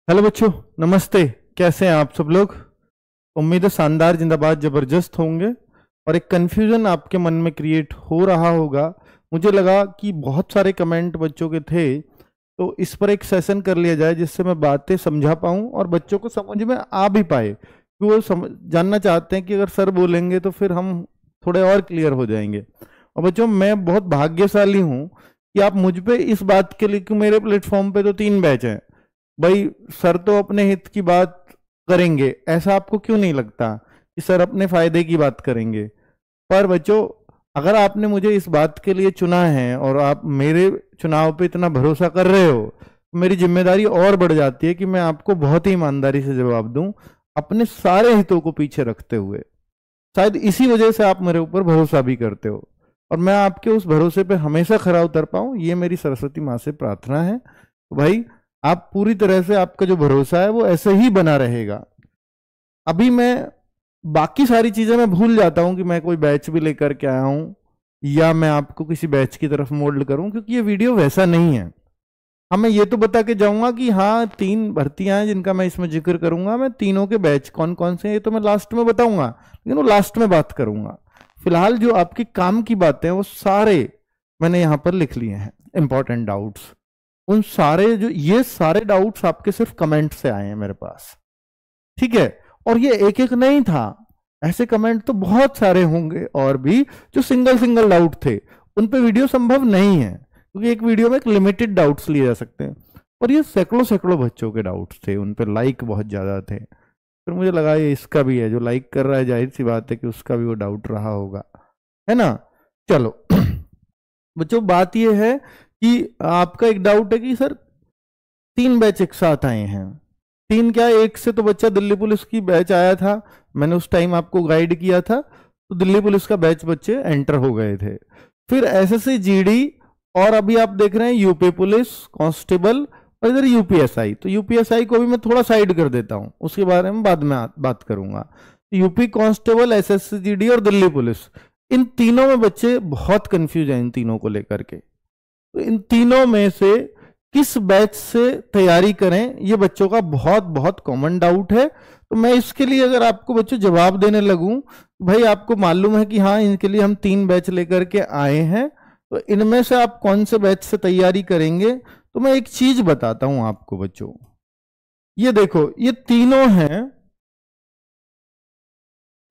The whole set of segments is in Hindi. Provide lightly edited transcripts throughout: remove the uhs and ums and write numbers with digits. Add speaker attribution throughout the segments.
Speaker 1: हेलो बच्चों, नमस्ते। कैसे हैं आप सब लोग? उम्मीद है शानदार, जिंदाबाद, जबरदस्त होंगे। और एक कन्फ्यूजन आपके मन में क्रिएट हो रहा होगा। मुझे लगा कि बहुत सारे कमेंट बच्चों के थे, तो इस पर एक सेशन कर लिया जाए जिससे मैं बातें समझा पाऊं और बच्चों को समझ में आ भी पाए कि वो जानना चाहते हैं कि अगर सर बोलेंगे तो फिर हम थोड़े और क्लियर हो जाएंगे। और बच्चों, मैं बहुत भाग्यशाली हूँ कि आप मुझ पे इस बात के लिए कि मेरे प्लेटफॉर्म पे तो 3 बैच हैं। भाई, सर तो अपने हित की बात करेंगे, ऐसा आपको क्यों नहीं लगता कि सर अपने फायदे की बात करेंगे? पर बच्चों, अगर आपने मुझे इस बात के लिए चुना है और आप मेरे चुनाव पे इतना भरोसा कर रहे हो, तो मेरी जिम्मेदारी और बढ़ जाती है कि मैं आपको बहुत ही ईमानदारी से जवाब दूं, अपने सारे हितों को पीछे रखते हुए। शायद इसी वजह से आप मेरे ऊपर भरोसा भी करते हो, और मैं आपके उस भरोसे पे हमेशा खरा उतर पाऊं, ये मेरी सरस्वती माँ से प्रार्थना है। तो भाई, आप पूरी तरह से, आपका जो भरोसा है वो ऐसे ही बना रहेगा। अभी मैं बाकी सारी चीजें मैं भूल जाता हूं कि मैं कोई बैच भी लेकर के आया हूं या मैं आपको किसी बैच की तरफ मोल्ड करूं, क्योंकि ये वीडियो वैसा नहीं है। हाँ, मैं ये तो बता के जाऊंगा कि हाँ, 3 भर्तियां हैं जिनका मैं इसमें जिक्र करूंगा। मैं तीनों के बैच कौन कौन से हैं ये तो मैं लास्ट में बताऊंगा, लेकिन वो लास्ट में बात करूंगा। फिलहाल जो आपके काम की बातें हैं वो सारे मैंने यहां पर लिख लिए हैं, इंपॉर्टेंट डाउट्स। उन सारे जो ये सारे डाउट्स आपके सिर्फ कमेंट से आए हैं मेरे पास, ठीक है? और ये एक एक नहीं था, ऐसे कमेंट तो बहुत सारे होंगे और भी जो सिंगल सिंगल डाउट थे। उन पे वीडियो संभव नहीं है, क्योंकि एक वीडियो में एक लिमिटेड डाउट्स लिए जा सकते हैं। और ये सैकड़ों सैकड़ों बच्चों के डाउट्स थे, उन पे लाइक बहुत ज्यादा थे। फिर मुझे लगा ये इसका भी है, जो लाइक कर रहा है जाहिर सी बात है कि उसका भी वो डाउट रहा होगा, है ना? चलो बच्चों, बात ये है कि आपका एक डाउट है कि सर 3 बैच एक साथ आए हैं। 3 क्या, एक से तो बच्चा दिल्ली पुलिस की बैच आया था, मैंने उस टाइम आपको गाइड किया था, तो दिल्ली पुलिस का बैच बच्चे एंटर हो गए थे। फिर एसएससी जीडी, और अभी आप देख रहे हैं यूपी पुलिस कांस्टेबल, और इधर यूपीएसआई। तो यूपीएसआई को भी मैं थोड़ा साइड कर देता हूं, उसके बारे में बाद में बात करूंगा। यूपी कांस्टेबल, एसएससी जीडी और दिल्ली पुलिस, इन तीनों में बच्चे बहुत कंफ्यूज हैं इन तीनों को लेकर के। तो इन तीनों में से किस बैच से तैयारी करें, ये बच्चों का बहुत बहुत कॉमन डाउट है। तो मैं इसके लिए अगर आपको बच्चों जवाब देने लगूं, भाई आपको मालूम है कि हाँ, इनके लिए हम 3 बैच लेकर के आए हैं, तो इनमें से आप कौन से बैच से तैयारी करेंगे? तो मैं एक चीज बताता हूं आपको बच्चों। ये देखो, ये तीनों हैं।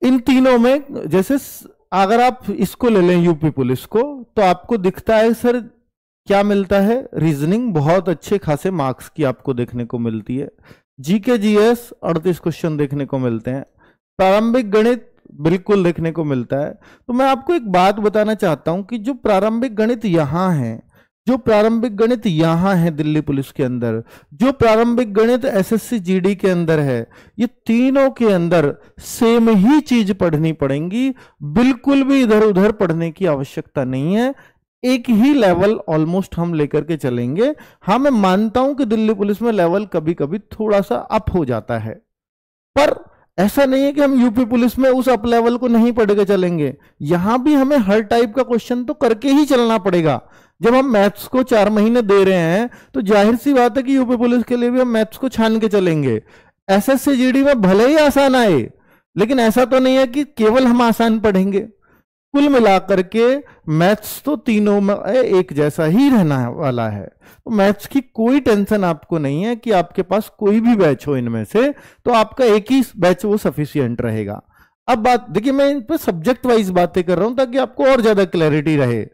Speaker 1: इन तीनों में जैसे अगर आप इसको ले लें यूपी पुलिस को, तो आपको दिखता है सर क्या मिलता है? रीजनिंग बहुत अच्छे खासे मार्क्स की आपको देखने को मिलती है। जीके जीएस 38 क्वेश्चन देखने को मिलते हैं। प्रारंभिक गणित बिल्कुल देखने को मिलता है। तो मैं आपको एक बात बताना चाहता हूं कि जो प्रारंभिक गणित यहां है, जो प्रारंभिक गणित यहां है दिल्ली पुलिस के अंदर, जो प्रारंभिक गणित एसएससी जीडी के अंदर है, ये तीनों के अंदर सेम ही चीज पढ़नी पड़ेगी। बिल्कुल भी इधर उधर पढ़ने की आवश्यकता नहीं है। एक ही लेवल ऑलमोस्ट हम लेकर के चलेंगे। हाँ, मैं मानता हूं कि दिल्ली पुलिस में लेवल कभी कभी थोड़ा सा अप हो जाता है, पर ऐसा नहीं है कि हम यूपी पुलिस में उस अप लेवल को नहीं पढ़ के चलेंगे। यहां भी हमें हर टाइप का क्वेश्चन तो करके ही चलना पड़ेगा। जब हम मैथ्स को 4 महीने दे रहे हैं, तो जाहिर सी बात है कि यूपी पुलिस के लिए भी हम मैथ्स को छान के चलेंगे। एसएससी जीडी में भले ही आसान आए, लेकिन ऐसा तो नहीं है कि केवल हम आसान पढ़ेंगे। कुल मिलाकर के मैथ्स तो तीनों में एक जैसा ही रहना वाला है। तो मैथ्स की कोई टेंशन आपको नहीं है कि आपके पास कोई भी बैच हो इनमें से, तो आपका एक ही बैच वो सफिशियंट रहेगा। अब बात देखिए, मैं इन पर सब्जेक्ट वाइज बातें कर रहा हूं ताकि आपको और ज्यादा क्लैरिटी रहे।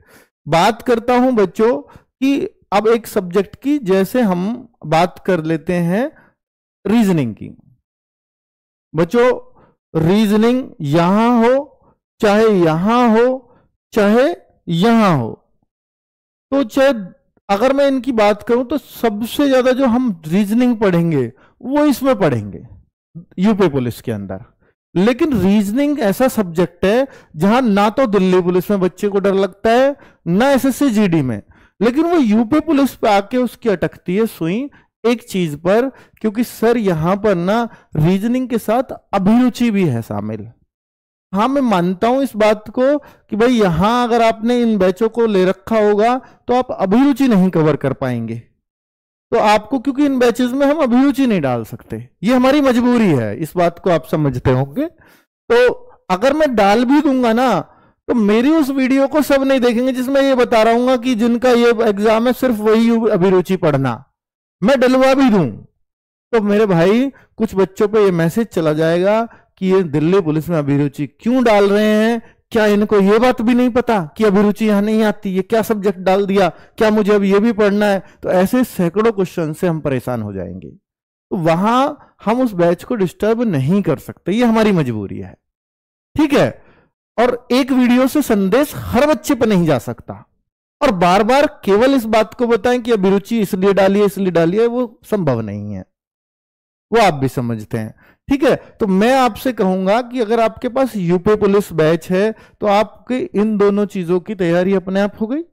Speaker 1: बात करता हूं बच्चों कि अब एक सब्जेक्ट की, जैसे हम बात कर लेते हैं रीजनिंग की। बच्चों, रीजनिंग यहां हो चाहे यहां हो चाहे यहां हो, तो चाहे अगर मैं इनकी बात करूं तो सबसे ज्यादा जो हम रीजनिंग पढ़ेंगे वो इसमें पढ़ेंगे यूपी पुलिस के अंदर। लेकिन रीजनिंग ऐसा सब्जेक्ट है जहां ना तो दिल्ली पुलिस में बच्चे को डर लगता है, ना एसएससी जीडी में, लेकिन वो यूपी पुलिस पे आके उसकी अटकती है सुई एक चीज पर, क्योंकि सर यहां पर ना रीजनिंग के साथ अभिरुचि भी है शामिल। हाँ, मैं मानता हूं इस बात को कि भाई यहां अगर आपने इन बैचों को ले रखा होगा तो आप अभिरुचि नहीं कवर कर पाएंगे। तो आपको, क्योंकि इन बैचेस में हम अभिरुचि नहीं डाल सकते, ये हमारी मजबूरी है, इस बात को आप समझते होंगे। तो अगर मैं डाल भी दूंगा ना, तो मेरी उस वीडियो को सब नहीं देखेंगे जिसमें ये बता रहा हूं कि जिनका ये एग्जाम है सिर्फ वही अभिरुचि पढ़ना। मैं डलवा भी दूं तो मेरे भाई कुछ बच्चों पे ये मैसेज चला जाएगा कि ये दिल्ली पुलिस में अभिरुचि क्यों डाल रहे हैं, क्या इनको ये बात भी नहीं पता कि अभिरुचि यहां नहीं आती, ये क्या सब्जेक्ट डाल दिया, क्या मुझे अब ये भी पढ़ना है। तो ऐसे सैकड़ों क्वेश्चन से हम परेशान हो जाएंगे। तो वहां हम उस बैच को डिस्टर्ब नहीं कर सकते, ये हमारी मजबूरी है, ठीक है। और एक वीडियो से संदेश हर बच्चे पर नहीं जा सकता, और बार बार केवल इस बात को बताएं कि अभिरुचि इसलिए डालिए इसलिए डालिए, वो संभव नहीं है, वो आप भी समझते हैं, ठीक है। तो मैं आपसे कहूंगा कि अगर आपके पास यूपी पुलिस बैच है तो आपके इन दोनों चीजों की तैयारी अपने आप हो गई।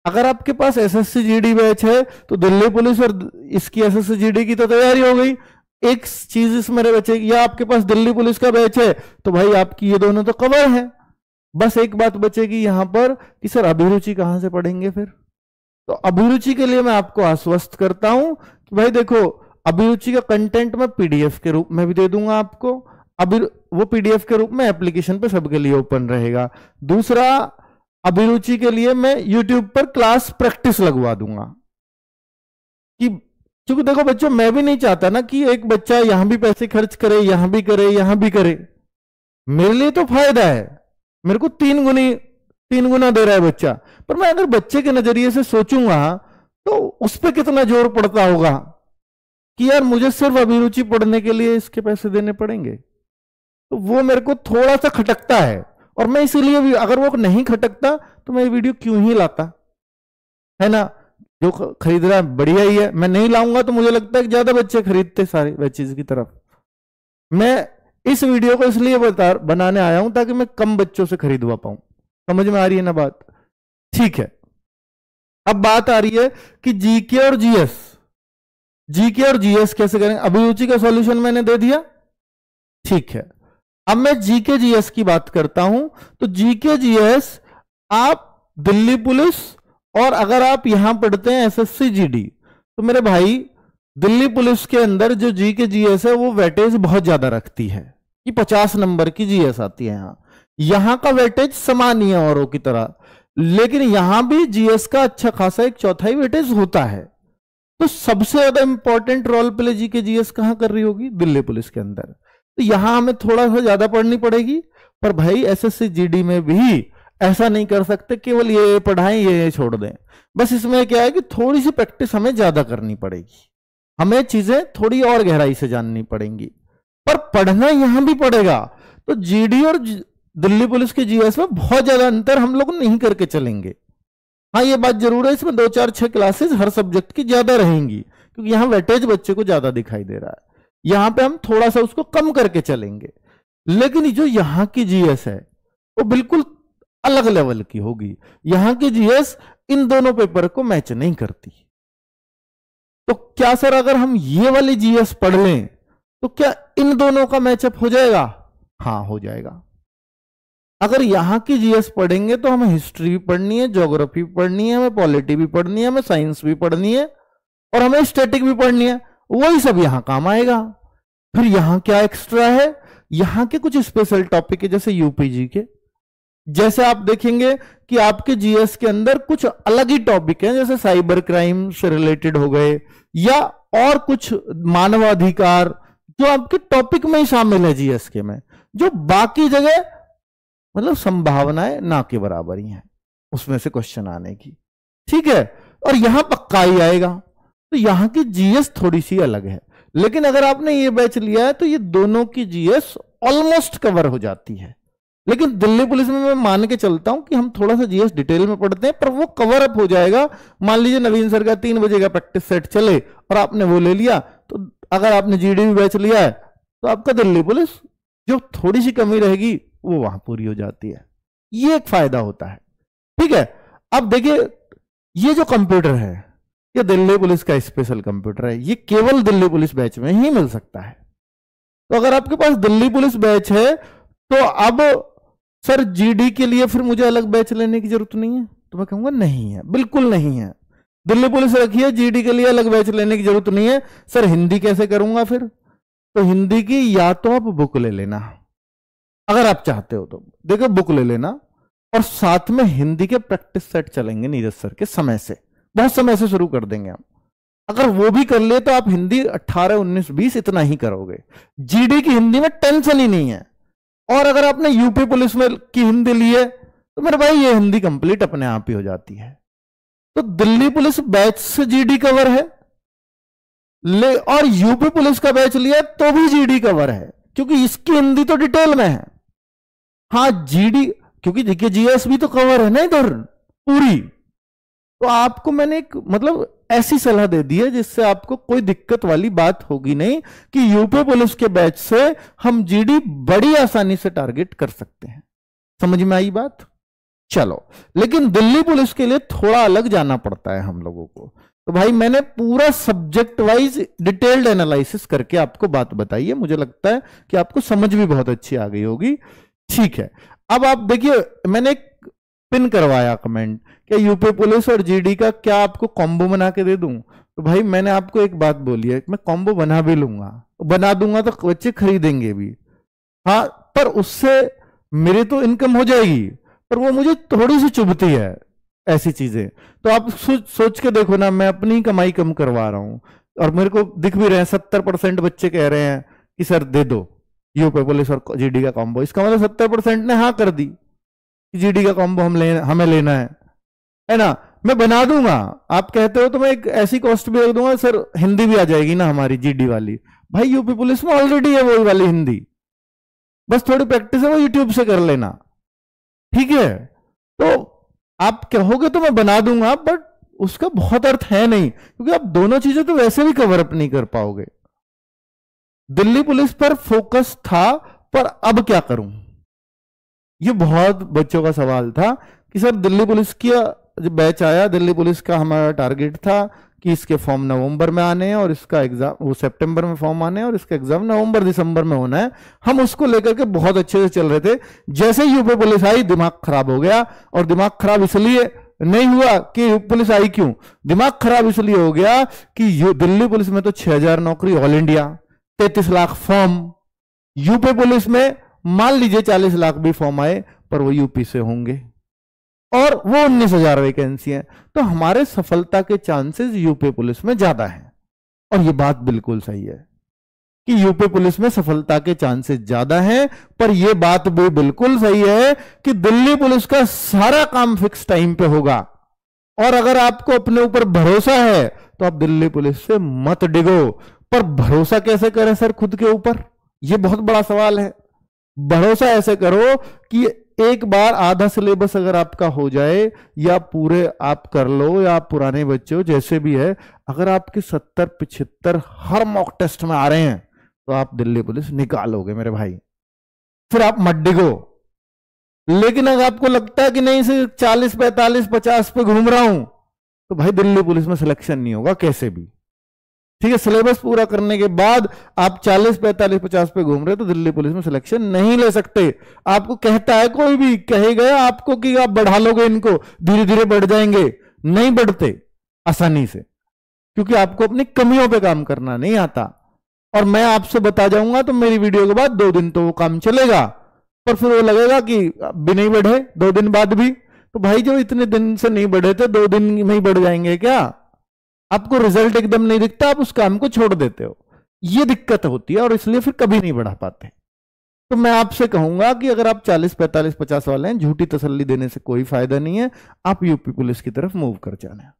Speaker 1: अगर आपके पास एसएससी जीडी बैच है तो दिल्ली पुलिस और इसकी एसएससी जीडी की तो तैयारी हो गई। एक चीज इसमें बचे, या आपके पास दिल्ली पुलिस का बैच है तो भाई आपकी ये दोनों तो कवर है। बस एक बात बचेगी यहां पर कि सर अभिरुचि कहां से पढ़ेंगे फिर। तो अभिरुचि के लिए मैं आपको आश्वस्त करता हूं कि भाई देखो, अभिरुचि का कंटेंट मैं पीडीएफ के रूप में भी दे दूंगा आपको। वो पीडीएफ के रूप में एप्लीकेशन पे सबके लिए ओपन रहेगा। दूसरा, अभिरुचि के लिए मैं यूट्यूब पर क्लास प्रैक्टिस लगवा दूंगा, कि क्योंकि देखो बच्चों, मैं भी नहीं चाहता ना कि एक बच्चा यहां भी पैसे खर्च करे, यहां भी करे, यहां भी करे। मेरे लिए तो फायदा है, मेरे को तीन गुना दे रहा है बच्चा, पर मैं अगर बच्चे के नजरिए से सोचूंगा तो उस पर कितना जोर पड़ता होगा कि यार मुझे सिर्फ अभिरुचि पढ़ने के लिए इसके पैसे देने पड़ेंगे। तो वो मेरे को थोड़ा सा खटकता है, और मैं इसीलिए भी, अगर वो नहीं खटकता तो मैं ये वीडियो क्यों ही लाता, है ना। जो खरीद रहा है बढ़िया ही है, मैं नहीं लाऊंगा तो मुझे लगता है कि ज्यादा बच्चे खरीदते सारे बैचेज की तरफ। मैं इस वीडियो को इसलिए बनाने आया हूं ताकि मैं कम बच्चों से खरीदवा पाऊं। समझ में आ रही है ना बात, ठीक है। अब बात आ रही है कि जीके और जीएस कैसे करें। अभिरुचि का सॉल्यूशन मैंने दे दिया, ठीक है। अब मैं जीके जीएस की बात करता हूं। तो जीके जीएस आप दिल्ली पुलिस, और अगर आप यहां पढ़ते हैं एसएससी जीडी, तो मेरे भाई दिल्ली पुलिस के अंदर जो जीके जीएस है वो वेटेज बहुत ज्यादा रखती है, कि 50 नंबर की जीएस आती है। यहां का वेटेज समान ही है औरों की तरह, लेकिन यहां भी जीएस का अच्छा खासा 1/4 वेटेज होता है। तो सबसे ज्यादा important role play GK GS कहां कर रही होगी, दिल्ली पुलिस के अंदर। तो यहां हमें थोड़ा सा ज्यादा पढ़नी पड़ेगी। पर भाई एसएससी जीडी में भी ऐसा नहीं कर सकते केवल ये पढ़ाएं ये छोड़ दें। बस इसमें क्या है कि थोड़ी सी प्रैक्टिस हमें ज्यादा करनी पड़ेगी, हमें चीजें थोड़ी और गहराई से जाननी पड़ेंगी, पर पढ़ना यहां भी पड़ेगा। तो जीडी और दिल्ली पुलिस के जीएस में बहुत ज्यादा अंतर हम लोग नहीं करके चलेंगे। हाँ, ये बात जरूर है, इसमें 2, 4, 6 क्लासेस हर सब्जेक्ट की ज्यादा रहेंगी, क्योंकि यहां वेटेज बच्चे को ज्यादा दिखाई दे रहा है। यहां पे हम थोड़ा सा उसको कम करके चलेंगे। लेकिन जो यहां की जीएस है वो बिल्कुल अलग लेवल की होगी। यहां की जीएस इन दोनों पेपर को मैच नहीं करती। तो क्या सर अगर हम ये वाली जीएस पढ़ लें तो क्या इन दोनों का मैचअप हो जाएगा? हाँ, हो जाएगा। अगर यहां की जीएस पढ़ेंगे तो हमें हिस्ट्री भी पढ़नी है, ज्योग्राफी भी पढ़नी है, हमें पॉलिटी भी पढ़नी है, हमें साइंस भी पढ़नी है, और हमें स्टैटिक भी पढ़नी है। वही सब यहां काम आएगा। फिर यहां क्या एक्स्ट्रा है, यहां के कुछ स्पेशल टॉपिक है, जैसे यूपीजी के। जैसे आप देखेंगे कि आपके जीएस के अंदर कुछ अलग ही टॉपिक हैं, जैसे साइबर क्राइम से रिलेटेड हो गए, या और कुछ मानवाधिकार, जो आपके टॉपिक में ही शामिल है जीएस के में, जो बाकी जगह मतलब संभावनाएं ना के बराबर ही हैं उसमें से क्वेश्चन आने की, ठीक है। और यहां पक्का ही आएगा। तो यहां की जीएस थोड़ी सी अलग है, लेकिन अगर आपने ये बैच लिया है तो ये दोनों की जीएस ऑलमोस्ट कवर हो जाती है। लेकिन दिल्ली पुलिस में मैं मान के चलता हूं कि हम थोड़ा सा जीएस डिटेल में पढ़ते हैं, पर वो कवर अप हो जाएगा। मान लीजिए नवीन सर का 3 बजे का प्रैक्टिस सेट चले और आपने वो ले लिया, तो अगर आपने जीडी भी बैच लिया है तो आपका दिल्ली पुलिस जो थोड़ी सी कमी रहेगी वो वहां पूरी हो जाती है। ये एक फायदा होता है, ठीक है। अब देखिए, ये जो कंप्यूटर है ये दिल्ली पुलिस का स्पेशल कंप्यूटर है, ये केवल दिल्ली पुलिस बैच में ही मिल सकता है। तो अगर आपके पास दिल्ली पुलिस बैच है तो अब सर जीडी के लिए फिर मुझे अलग बैच लेने की जरूरत नहीं है, तो मैं कहूंगा नहीं है, बिल्कुल नहीं है। दिल्ली पुलिस रखी है, जीडी के लिए अलग बैच लेने की जरूरत नहीं है। सर हिंदी कैसे करूंगा फिर? तो हिंदी की या तो आप बुक ले लेना, अगर आप चाहते हो तो देखो बुक ले लेना, और साथ में हिंदी के प्रैक्टिस सेट चलेंगे नीरज सर के समय से, बहुत समय से शुरू कर देंगे हम। अगर वो भी कर ले तो आप हिंदी 18, 19, 20 इतना ही करोगे। जीडी की हिंदी में टेंशन ही नहीं है। और अगर आपने यूपी पुलिस में की हिंदी ली है तो मेरे भाई ये हिंदी कंप्लीट अपने आप ही हो जाती है। तो दिल्ली पुलिस बैच से जीडी कवर है ले, और यूपी पुलिस का बैच लिया तो भी जीडी कवर है, क्योंकि इसकी हिंदी तो डिटेल में है। हाँ जीडी, क्योंकि देखिए जीएस भी तो कवर है ना इधर पूरी। तो आपको मैंने एक मतलब ऐसी सलाह दे दी है जिससे आपको कोई दिक्कत वाली बात होगी नहीं, कि यूपी पुलिस के बैच से हम जीडी बड़ी आसानी से टारगेट कर सकते हैं। समझ में आई बात? चलो, लेकिन दिल्ली पुलिस के लिए थोड़ा अलग जाना पड़ता है हम लोगों को। तो भाई मैंने पूरा सब्जेक्ट वाइज डिटेल्ड एनालिसिस करके आपको बात बताई है, मुझे लगता है कि आपको समझ भी बहुत अच्छी आ गई होगी। ठीक है, अब आप देखिए मैंने एक पिन करवाया कमेंट, क्या यूपी पुलिस और जीडी का क्या आपको कॉम्बो बना के दे दूं? तो भाई मैंने आपको एक बात बोली है, मैं कॉम्बो बना भी लूंगा, बना दूंगा तो बच्चे खरीदेंगे भी। हाँ, पर उससे मेरी तो इनकम हो जाएगी, पर वो मुझे थोड़ी सी चुभती है ऐसी चीजें। तो आप सोच के देखो ना, मैं अपनी कमाई कम करवा रहा हूं, और मेरे को दिख भी रहे हैं 70% बच्चे कह रहे हैं कि सर दे दो यूपी पुलिस और जीडी का कॉम्बो। इसका मतलब 70% ने हाँ कर दी, जीडी का कॉम्बो हमें लेना है ना। मैं बना दूंगा, आप कहते हो तो मैं एक ऐसी कॉस्ट भी रख दूंगा, सर हिंदी भी आ जाएगी ना हमारी जीडी वाली। भाई यूपी पुलिस में ऑलरेडी है वो वाली हिंदी, बस थोड़ी प्रैक्टिस है वो यूट्यूब से कर लेना, ठीक है। तो आप कहोगे तो मैं बना दूंगा, बट उसका बहुत अर्थ है नहीं, क्योंकि आप दोनों चीजें तो वैसे भी कवर अप नहीं कर पाओगे। दिल्ली पुलिस पर फोकस था, पर अब क्या करूं? ये बहुत बच्चों का सवाल था कि सर दिल्ली पुलिस की जब बैच आया, दिल्ली पुलिस का हमारा टारगेट था कि इसके फॉर्म नवंबर में आने हैं और इसका एग्जाम वो सितंबर में फॉर्म आने हैं और इसका एग्जाम नवंबर दिसंबर में होना है। हम उसको लेकर के बहुत अच्छे से चल रहे थे। जैसे ही यूपी पुलिस आई दिमाग खराब हो गया, और दिमाग खराब इसलिए नहीं हुआ कि यूपी पुलिस आई क्यों, दिमाग खराब इसलिए हो गया कि दिल्ली पुलिस में तो 6000 नौकरी all India, 33 lakh form. UP police में मान लीजिए 40 लाख भी फॉर्म आए, पर वो यूपी से होंगे, और वो 19,000 वैकेंसी है। तो हमारे सफलता के चांसेस यूपी पुलिस में ज्यादा हैं, और ये बात बिल्कुल सही है कि यूपी पुलिस में सफलता के चांसेस ज्यादा हैं। पर यह बात भी बिल्कुल सही है कि दिल्ली पुलिस का सारा काम फिक्स टाइम पे होगा, और अगर आपको अपने ऊपर भरोसा है तो आप दिल्ली पुलिस से मत डिगो। पर भरोसा कैसे करें सर खुद के ऊपर, यह बहुत बड़ा सवाल है। भरोसा ऐसे करो कि एक बार आधा सिलेबस अगर आपका हो जाए, या पूरे आप कर लो, या आप पुराने बच्चे हो जैसे भी है, अगर आपके 70-75 हर मॉक टेस्ट में आ रहे हैं तो आप दिल्ली पुलिस निकालोगे मेरे भाई, फिर आप मत डिगो। लेकिन अगर आपको लगता है कि नहीं सिर्फ 40, 45, 50 पे घूम रहा हूं, तो भाई दिल्ली पुलिस में सिलेक्शन नहीं होगा कैसे भी, ठीक है। सिलेबस पूरा करने के बाद आप 40, 45, 50 पे घूम रहे तो दिल्ली पुलिस में सिलेक्शन नहीं ले सकते। आपको कहता है कोई भी कहेगा आपको कि आप बढ़ा लोगे इनको, धीरे धीरे बढ़ जाएंगे, नहीं बढ़ते आसानी से, क्योंकि आपको अपनी कमियों पे काम करना नहीं आता। और मैं आपसे बता जाऊंगा तो मेरी वीडियो के बाद 2 दिन तो वो काम चलेगा, पर फिर वो लगेगा कि भी नहीं बढ़े 2 दिन बाद भी। तो भाई जो इतने दिन से नहीं बढ़े थे 2 दिन में ही बढ़ जाएंगे क्या? आपको रिजल्ट एकदम नहीं दिखता, आप उस काम को छोड़ देते हो, ये दिक्कत होती है, और इसलिए फिर कभी नहीं बढ़ा पाते। तो मैं आपसे कहूंगा कि अगर आप 40, 45, 50 वाले हैं, झूठी तसल्ली देने से कोई फायदा नहीं है। आप यूपी पुलिस की तरफ मूव कर जाना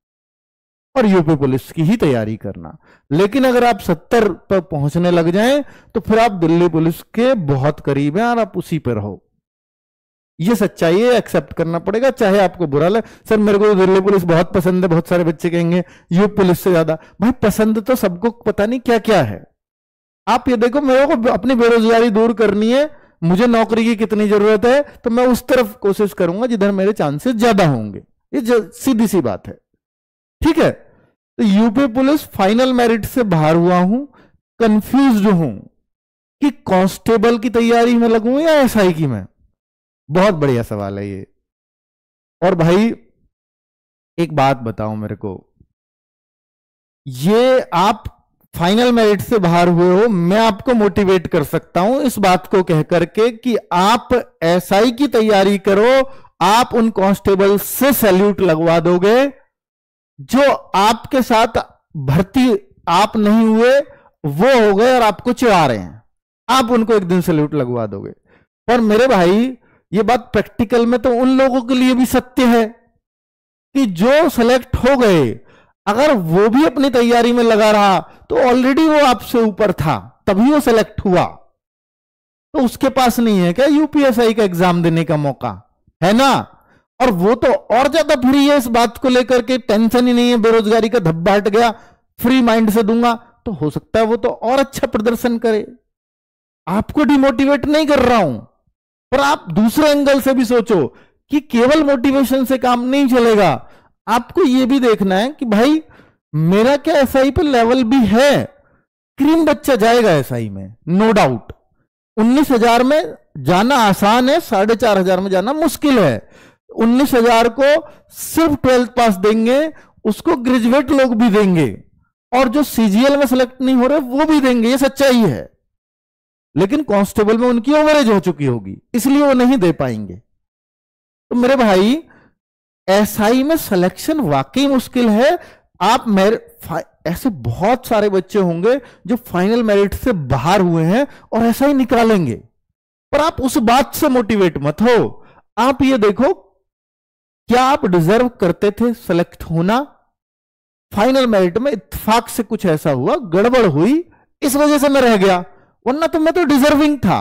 Speaker 1: और यूपी पुलिस की ही तैयारी करना। लेकिन अगर आप 70 पर पहुंचने लग जाएं तो फिर आप दिल्ली पुलिस के बहुत करीब हैं, और आप उसी पर रहो। ये सच्चाई है, एक्सेप्ट करना पड़ेगा, चाहे आपको बुरा लगे। सर मेरे को दिल्ली पुलिस बहुत पसंद है, बहुत सारे बच्चे कहेंगे यूपी पुलिस से ज्यादा। भाई पसंद तो सबको पता नहीं क्या क्या है। आप ये देखो, मेरे को अपनी बेरोजगारी दूर करनी है, मुझे नौकरी की कितनी जरूरत है, तो मैं उस तरफ कोशिश करूंगा जिधर मेरे चांसेस ज्यादा होंगे। ये सीधी सी बात है, ठीक है। तो यूपी पुलिस फाइनल मेरिट से बाहर हुआ हूं, कंफ्यूज्ड हूं कि कांस्टेबल की तैयारी में लगूं या एसआई की में। बहुत बढ़िया सवाल है ये। और भाई एक बात बताओ मेरे को, ये आप फाइनल मेरिट से बाहर हुए हो, मैं आपको मोटिवेट कर सकता हूं इस बात को कह करके कि आप एसआई की तैयारी करो। आप उन कांस्टेबल से सैल्यूट लगवा दोगे जो आपके साथ भर्ती आप नहीं हुए, वो हो गए और आपको चिढ़ा रहे हैं, आप उनको एक दिन सैल्यूट लगवा दोगे। पर मेरे भाई ये बात प्रैक्टिकल में तो उन लोगों के लिए भी सत्य है कि जो सेलेक्ट हो गए, अगर वो भी अपनी तैयारी में लगा रहा तो ऑलरेडी वो आपसे ऊपर था, तभी वो सेलेक्ट हुआ। तो उसके पास नहीं है क्या यूपीएसआई का एग्जाम देने का मौका, है ना? और वो तो और ज्यादा फ्री है इस बात को लेकर के, टेंशन ही नहीं है, बेरोजगारी का धब्बा हट गया, फ्री माइंड से दूंगा, तो हो सकता है वो तो और अच्छा प्रदर्शन करे। आपको डिमोटिवेट नहीं कर रहा हूं, पर आप दूसरे एंगल से भी सोचो कि केवल मोटिवेशन से काम नहीं चलेगा। आपको यह भी देखना है कि भाई मेरा क्या एसआई पे लेवल भी है। क्रीम बच्चा जाएगा एसआई में, नो डाउट। 19,000 में जाना आसान है, 4,500 में जाना मुश्किल है। 19,000 को सिर्फ 12th पास देंगे, उसको ग्रेजुएट लोग भी देंगे, और जो सीजीएल में सेलेक्ट नहीं हो रहे वो भी देंगे, ये सच्चाई है। लेकिन कांस्टेबल में उनकी ओवरेज हो चुकी होगी, इसलिए वो नहीं दे पाएंगे। तो मेरे भाई एसआई में सिलेक्शन वाकई मुश्किल है। आप ऐसे बहुत सारे बच्चे होंगे जो फाइनल मेरिट से बाहर हुए हैं और एसआई निकालेंगे, पर आप उस बात से मोटिवेट मत हो। आप ये देखो, क्या आप डिजर्व करते थे सेलेक्ट होना? फाइनल मेरिट में इत्तेफाक से कुछ ऐसा हुआ, गड़बड़ हुई, इस वजह से मैं रह गया, वरना तो मैं तो डिजर्विंग था,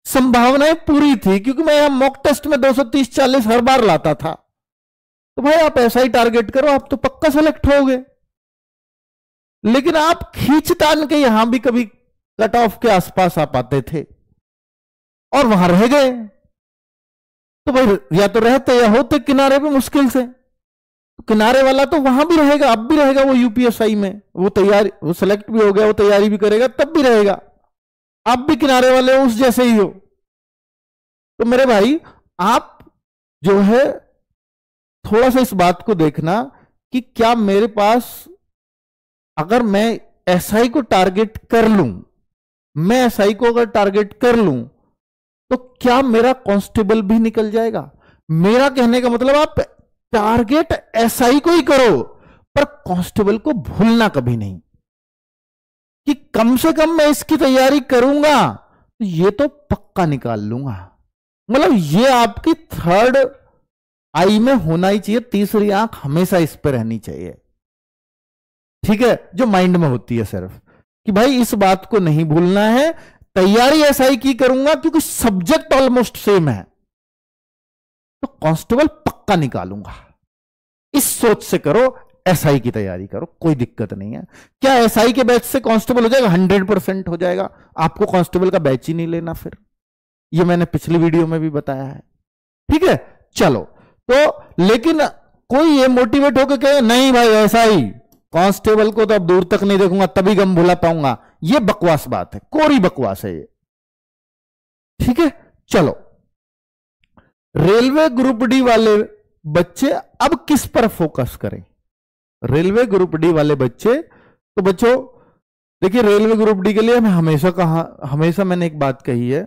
Speaker 1: संभावनाएं पूरी थी, क्योंकि मैं यहां मॉक टेस्ट में 230-40 हर बार लाता था। तो भाई आप ऐसा ही टारगेट करो, आप तो पक्का सेलेक्ट होगे। लेकिन आप खींचतान के यहां भी कभी कट ऑफ के आसपास आ पाते थे और वहां रह गए। तो भाई या तो रहते या होते किनारे पे मुश्किल से। तो किनारे वाला तो वहां भी रहेगा, अब भी रहेगा वो यूपीएसआई में, वो तैयारी, वो सेलेक्ट भी हो गया, वो तैयारी भी करेगा, तब भी रहेगा। आप भी किनारे वाले हो, उस जैसे ही हो। तो मेरे भाई आप जो है थोड़ा सा इस बात को देखना कि क्या मेरे पास, अगर मैं एसआई को टारगेट कर लूं, मैं एसआई को अगर टारगेट कर लूं तो क्या मेरा कांस्टेबल भी निकल जाएगा? मेरा कहने का मतलब आप टारगेट एसआई को ही करो, पर कांस्टेबल को भूलना कभी नहीं कि कम से कम मैं इसकी तैयारी करूंगा तो ये तो पक्का निकाल लूंगा। मतलब ये आपकी थर्ड आई में होना ही चाहिए, तीसरी आंख हमेशा इस पर रहनी चाहिए, ठीक है, जो माइंड में होती है सिर्फ, कि भाई इस बात को नहीं भूलना है, तैयारी एसआई की करूंगा क्योंकि सब्जेक्ट ऑलमोस्ट सेम है, तो कांस्टेबल पक्का निकालूंगा। इस सोच से करो, एसआई की तैयारी करो, कोई दिक्कत नहीं है। क्या एसआई के बैच से कांस्टेबल हो जाएगा? 100% हो जाएगा। आपको कांस्टेबल का बैच ही नहीं लेना फिर, ये मैंने पिछली वीडियो में भी बताया है, ठीक है। चलो, तो लेकिन कोई ये मोटिवेट होकर कहे नहीं भाई एसआई कांस्टेबल को तो अब दूर तक नहीं देखूंगा, तभी गम भुला पाऊंगा, ये बकवास बात है, कोरी बकवास है ये, ठीक है। चलो, रेलवे ग्रुप डी वाले बच्चे अब किस पर फोकस करें? रेलवे ग्रुप डी वाले बच्चे, तो बच्चों देखिए, रेलवे ग्रुप डी के लिए मैं हमेशा मैंने एक बात कही है।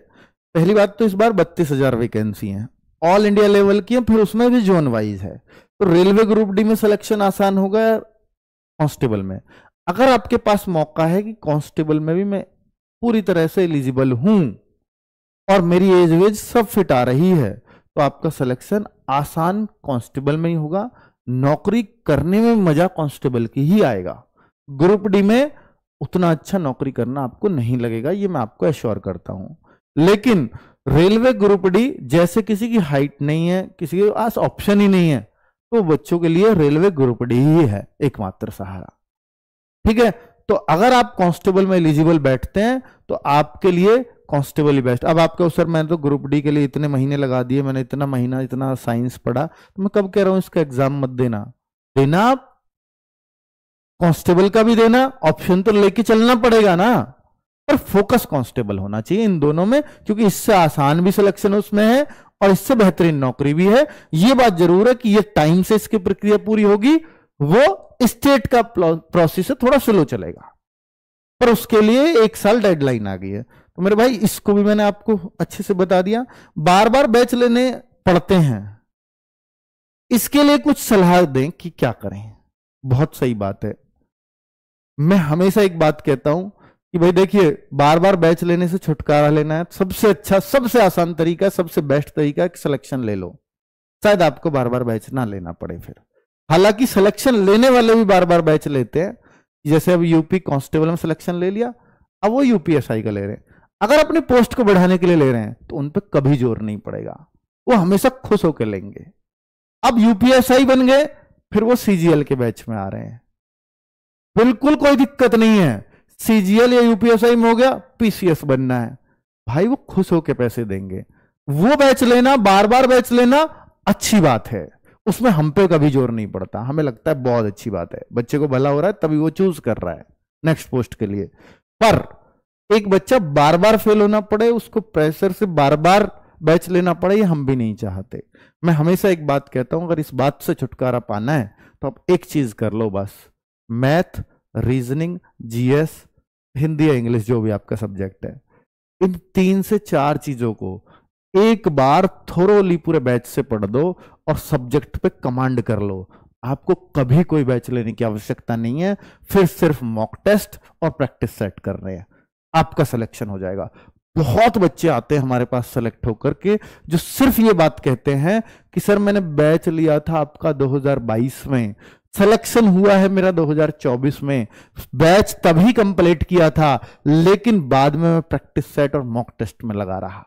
Speaker 1: पहली बात तो इस बार 32,000 वैकेंसी हैं, ऑल इंडिया लेवल की है, फिर उसमें भी जोन वाइज है। तो रेलवे ग्रुप डी में सिलेक्शन आसान होगा, कांस्टेबल में। अगर आपके पास मौका है कि कांस्टेबल में भी मैं पूरी तरह से एलिजिबल हूं और मेरी एज वेज सब फिट आ रही है, तो आपका सिलेक्शन आसान कांस्टेबल में ही होगा। नौकरी करने में मजा कांस्टेबल की ही आएगा, ग्रुप डी में उतना अच्छा नौकरी करना आपको नहीं लगेगा, ये मैं आपको एश्योर करता हूं। लेकिन रेलवे ग्रुप डी जैसे किसी की हाइट नहीं है, किसी के पास ऑप्शन ही नहीं है, तो बच्चों के लिए रेलवे ग्रुप डी ही है एकमात्र सहारा, ठीक है। तो अगर आप कांस्टेबल में एलिजिबल बैठते हैं तो आपके लिए कांस्टेबल ही बेस्ट। अब आपके सर मैंने तो ग्रुप डी के लिए इतने महीने लगा दिए, मैंने इतना महीना इतना साइंस पढ़ा, तो मैं कब कह रहा हूं इसका एग्जाम मत देना आप कांस्टेबल का भी देना, ऑप्शन तो लेके चलना पड़ेगा ना, पर फोकस कांस्टेबल होना चाहिए इन दोनों में, क्योंकि इससे आसान भी सिलेक्शन उसमें है और इससे बेहतरीन नौकरी भी है। ये बात जरूर है कि ये टाइम से इसकी प्रक्रिया पूरी होगी, वो स्टेट का प्रोसेस है थोड़ा स्लो चलेगा, पर उसके लिए 1 साल डेडलाइन आ गई है। तो मेरे भाई इसको भी मैंने आपको अच्छे से बता दिया। बार बार बैच लेने पड़ते हैं, इसके लिए कुछ सलाह दें कि क्या करें। बहुत सही बात है। मैं हमेशा एक बात कहता हूं कि भाई देखिए, बार बार बैच लेने से छुटकारा लेना है, सबसे अच्छा सबसे आसान तरीका, सबसे बेस्ट तरीका है कि सिलेक्शन ले लो, शायद आपको बार बार बैच ना लेना पड़े। फिर हालांकि सिलेक्शन लेने वाले भी बार बार बैच लेते हैं, जैसे अब यूपी कांस्टेबल में सिलेक्शन ले लिया, अब वो यूपीएसआई का ले रहे हैं। अगर अपनी पोस्ट को बढ़ाने के लिए ले रहे हैं तो उन पर कभी जोर नहीं पड़ेगा, वो हमेशा खुश होकर लेंगे। अब यूपीएसआई बन गए, फिर वो सीजीएल के बैच में आ रहे हैं, बिल्कुल कोई दिक्कत नहीं है। सीजीएल या यूपीएसआई में हो गया, पीसीएस बनना है, भाई वो खुश होकर पैसे देंगे। वो बैच लेना, बार बार बैच लेना अच्छी बात है, उसमें हम पे कभी जोर नहीं पड़ता। हमें लगता है बहुत अच्छी बात है, बच्चे को भला हो रहा है तभी वो चूज कर रहा है नेक्स्ट पोस्ट के लिए। पर एक बच्चा बार बार फेल होना पड़े, उसको प्रेशर से बार बार बैच लेना पड़े, ये हम भी नहीं चाहते। मैं हमेशा एक बात कहता हूं, अगर इस बात से छुटकारा पाना है तो आप एक चीज कर लो बस, मैथ, रीजनिंग, जीएस, हिंदी या इंग्लिश जो भी आपका सब्जेक्ट है, इन 3 से 4 चीजों को एक बार थोरोली पूरे बैच से पढ़ दो और सब्जेक्ट पे कमांड कर लो। आपको कभी कोई बैच लेने की आवश्यकता नहीं है, फिर सिर्फ मॉक टेस्ट और प्रैक्टिस सेट कर रहे हैं, आपका सिलेक्शन हो जाएगा। बहुत बच्चे आते हैं हमारे पास सेलेक्ट होकर के, जो सिर्फ ये बात कहते हैं कि सर मैंने बैच लिया था आपका 2022 में, सिलेक्शन हुआ है मेरा 2024 में, बैच तभी कंप्लीट किया था, लेकिन बाद में मैं प्रैक्टिस सेट और मॉक टेस्ट में लगा रहा,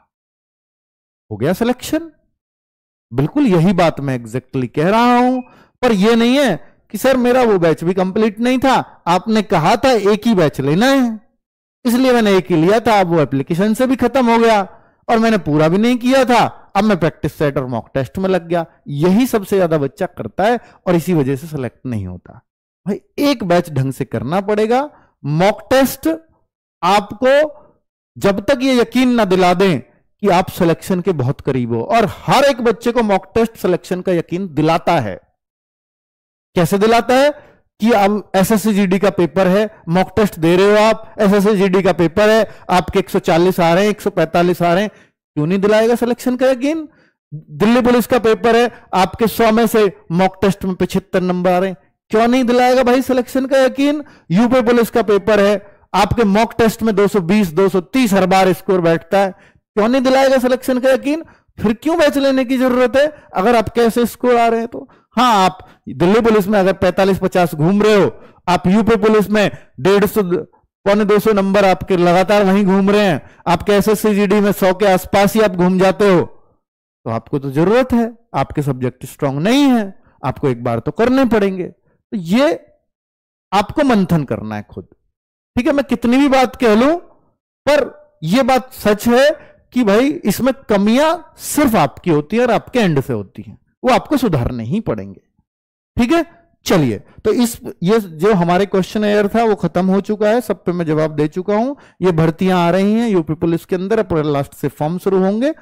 Speaker 1: हो गया सिलेक्शन। बिल्कुल यही बात मैं एग्जैक्टली कह रहा हूं। पर यह नहीं है कि सर मेरा वो बैच भी कंप्लीट नहीं था, आपने कहा था एक ही बैच लेना है इसलिए मैंने एक ही लिया था, अब वो एप्लीकेशन से भी खत्म हो गया और मैंने पूरा भी नहीं किया था, अब मैं प्रैक्टिस सेट और मॉक टेस्ट में लग गया। यही सबसे ज्यादा बच्चा करता है और इसी वजह से सिलेक्ट नहीं होता। भाई एक बैच ढंग से करना पड़ेगा। मॉक टेस्ट आपको जब तक ये यकीन ना दिला दें कि आप सिलेक्शन के बहुत करीब हो, और हर एक बच्चे को मॉक टेस्ट सिलेक्शन का यकीन दिलाता है। कैसे दिलाता है कि अब एसएससी का पेपर है, मॉक टेस्ट दे रहे हो आप, एसएससी का पेपर है, आपके 140 आ रहे हैं, 145 आ रहे हैं, क्यों नहीं दिलाएगा सिलेक्शन का यकीन? दिल्ली पुलिस का पेपर है, आपके 100 में से मॉक टेस्ट में 75 नंबर आ रहे हैं, क्यों नहीं दिलाएगा भाई सिलेक्शन का यकीन? यूपी पुलिस का पेपर है, आपके मॉक टेस्ट में 220 230 हर बार स्कोर बैठता है, क्यों नहीं दिलाएगा सिलेक्शन का यकीन? फिर क्यों बैच लेने की जरूरत है अगर आप कैसे स्कोर आ रहे हैं तो? हाँ, आप दिल्ली पुलिस में अगर 45-50 घूम रहे हो, आप यूपी पुलिस में 150 पौने 200 नंबर आपके लगातार वहीं घूम रहे हैं, आपके एसएससी में 100 के आसपास ही आप घूम जाते हो, तो आपको तो जरूरत है, आपके सब्जेक्ट स्ट्रांग नहीं है, आपको एक बार तो करने पड़ेंगे। तो ये आपको मंथन करना है खुद। ठीक है, मैं कितनी भी बात कह लूं, पर यह बात सच है कि भाई इसमें कमियां सिर्फ आपकी होती है और आपके एंड से होती हैं, वो आपको सुधारने ही पड़ेंगे। ठीक है, चलिए, तो ये जो हमारे क्वेश्चन एयर था वो खत्म हो चुका है, सब पे मैं जवाब दे चुका हूं। ये भर्तियां आ रही हैं यूपी पुलिस के अंदर, अप्रैल लास्ट से फॉर्म शुरू होंगे।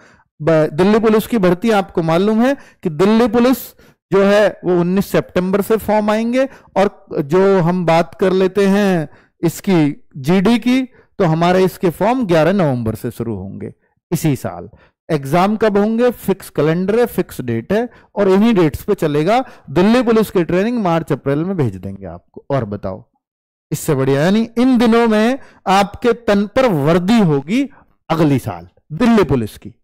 Speaker 1: दिल्ली पुलिस की भर्ती आपको मालूम है कि दिल्ली पुलिस जो है वो 19 सितंबर से फॉर्म आएंगे, और जो हम बात कर लेते हैं इसकी जीडी की, तो हमारे इसके फॉर्म 11 नवंबर से शुरू होंगे इसी साल। एग्जाम कब होंगे? फिक्स कैलेंडर है, फिक्स डेट है, और इन्हीं डेट्स पे चलेगा। दिल्ली पुलिस की ट्रेनिंग मार्च अप्रैल में भेज देंगे आपको। और बताओ इससे बढ़िया, यानी इन दिनों में आपके तन पर वर्दी होगी अगली साल दिल्ली पुलिस की।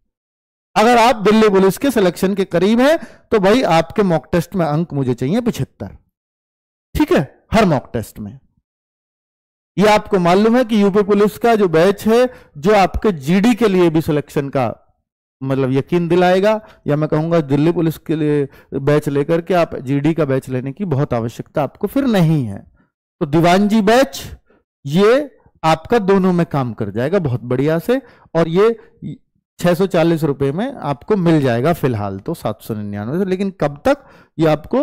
Speaker 1: अगर आप दिल्ली पुलिस के सिलेक्शन के करीब हैं तो भाई आपके मॉक टेस्ट में अंक मुझे चाहिए 75। ठीक है, हर मॉक टेस्ट में। यह आपको मालूम है कि यूपी पुलिस का जो बैच है, जो आपके जीडी के लिए भी सिलेक्शन का मतलब यकीन दिलाएगा, या मैं कहूंगा दिल्ली पुलिस के लिए बैच लेकर के आप जीडी का बैच लेने की बहुत आवश्यकता आपको फिर नहीं है। तो दीवानजी बैच ये आपका दोनों में काम कर जाएगा बहुत बढ़िया से, और ये 640 रुपए में आपको मिल जाएगा फिलहाल तो 799 से, लेकिन कब तक? ये आपको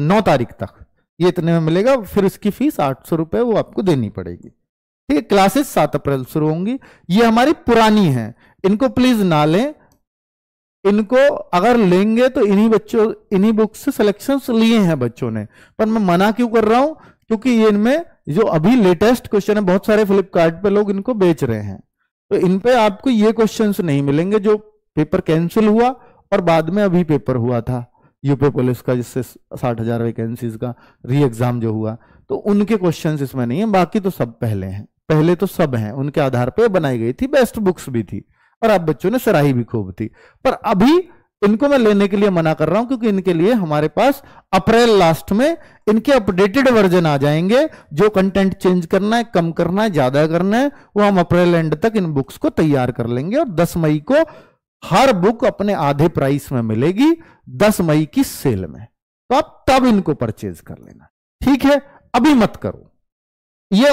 Speaker 1: 9 तारीख तक ये इतने में मिलेगा, फिर इसकी फीस 800 रुपए वो आपको देनी पड़ेगी। ठीक है, क्लासेस 7 अप्रैल शुरू होंगी। ये हमारी पुरानी है, इनको प्लीज ना लें, इनको अगर लेंगे तो इन्हीं बुक्स से सिलेक्शंस लिए हैं बच्चों ने, पर मैं मना क्यों कर रहा हूं, क्योंकि ये इनमें जो अभी लेटेस्ट क्वेश्चन है, बहुत सारे फ्लिपकार्ट पे लोग इनको बेच रहे हैं, तो इन पे आपको ये क्वेश्चंस नहीं मिलेंगे जो पेपर कैंसिल हुआ और बाद में अभी पेपर हुआ था यूपी पुलिस का, जिससे 60,000 वैकेंसीज का री एग्जाम जो हुआ, तो उनके क्वेश्चंस इसमें नहीं है। बाकी तो सब पहले हैं, पहले तो सब हैं, उनके आधार पे बनाई गई थी, बेस्ट बुक्स भी थी और आप बच्चों ने सराही भी खूब थी। पर अभी इनको मैं लेने के लिए मना कर रहा हूं, क्योंकि इनके लिए हमारे पास अप्रैल लास्ट में इनके अपडेटेड वर्जन आ जाएंगे। जो कंटेंट चेंज करना है, कम करना है, ज्यादा करना है, वो हम अप्रैल एंड तक इन बुक्स को तैयार कर लेंगे और 10 मई को हर बुक अपने आधे प्राइस में मिलेगी, 10 मई की सेल में, तो आप तब इनको परचेज कर लेना, ठीक है? अभी मत करो। ये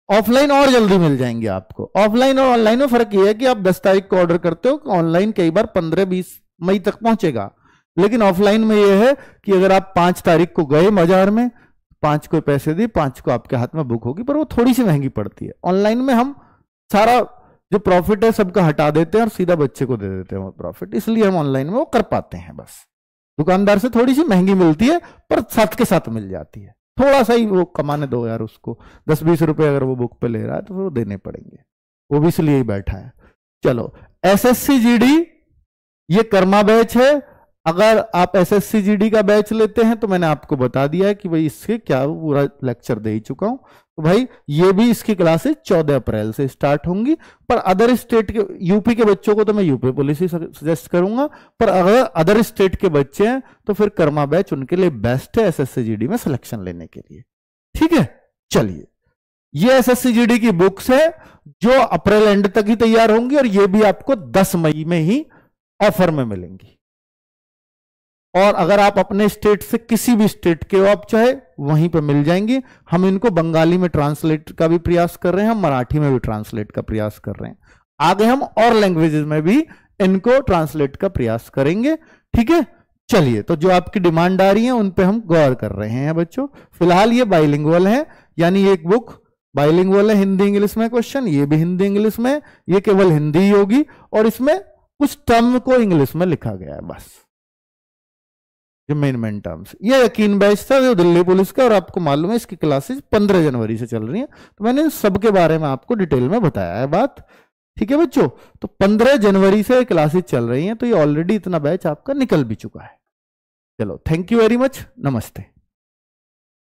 Speaker 1: ऑफलाइन और जल्दी मिल जाएंगे आपको। ऑफलाइन और ऑनलाइन में फर्क ये है कि आप 10 तारीख को ऑर्डर करते हो, ऑनलाइन कई बार 15-20 मई तक पहुंचेगा, लेकिन ऑफलाइन में ये है कि अगर आप 5 तारीख को गए बाजार में, 5 को पैसे दिए, 5 को आपके हाथ में बुक होगी, पर वो थोड़ी सी महंगी पड़ती है। ऑनलाइन में हम सारा जो प्रॉफिट है सबका हटा देते हैं और सीधा बच्चे को दे देते हैं वो प्रॉफिट, इसलिए हम ऑनलाइन में वो कर पाते हैं। बस दुकानदार से थोड़ी सी महंगी मिलती है, पर साथ के साथ मिल जाती है। थोड़ा सा ही वो कमाने दो यार उसको, 10-20 रुपए अगर वो बुक पे ले रहा है तो फिर वो देने पड़ेंगे, वो भी इसलिए ही बैठा है। चलो, एसएससी जीडी ये कर्मा बैच है। अगर आप एसएससी जीडी का बैच लेते हैं तो मैंने आपको बता दिया है कि भाई इसके क्या पूरा लेक्चर दे ही चुका हूं, तो भाई ये भी इसकी क्लासेस 14 अप्रैल से स्टार्ट होंगी। पर अदर स्टेट के, यूपी के बच्चों को तो मैं यूपी पुलिस ही सजेस्ट करूंगा, पर अगर अदर स्टेट के बच्चे हैं तो फिर कर्मा बैच उनके लिए बेस्ट है एसएससी जीडी में सिलेक्शन लेने के लिए, ठीक है? चलिए, ये एसएससी जीडी की बुक्स है जो अप्रैल एंड तक ही तैयार होंगी और ये भी आपको 10 मई में ही ऑफर में मिलेंगी। और अगर आप अपने स्टेट से किसी भी स्टेट के हो, आप चाहे वहीं पर मिल जाएंगी। हम इनको बंगाली में ट्रांसलेट का भी प्रयास कर रहे हैं, हम मराठी में भी ट्रांसलेट का प्रयास कर रहे हैं, आगे हम और लैंग्वेजेस में भी इनको ट्रांसलेट का प्रयास करेंगे, ठीक है? चलिए, तो जो आपकी डिमांड आ रही है उन पे हम गौर कर रहे हैं बच्चों। फिलहाल ये बाइलिंगुअल है, यानी एक बुक बाइलिंगुअल है, हिंदी इंग्लिश में क्वेश्चन, ये भी हिंदी इंग्लिश में, ये केवल हिंदी ही होगी और इसमें कुछ टर्म को इंग्लिश में लिखा गया है बस, जो मेन टर्म्स। ये यकीन बैच था जो दिल्ली पुलिस का, और आपको मालूम है इसकी क्लासेस 15 जनवरी से चल रही हैं, तो मैंने इन सब के बारे में आपको डिटेल में बताया है बात, ठीक है बच्चों? तो 15 जनवरी से क्लासेस चल रही हैं, तो ये ऑलरेडी इतना बैच आपका निकल भी चुका है। चलो, थैंक यू वेरी मच, नमस्ते।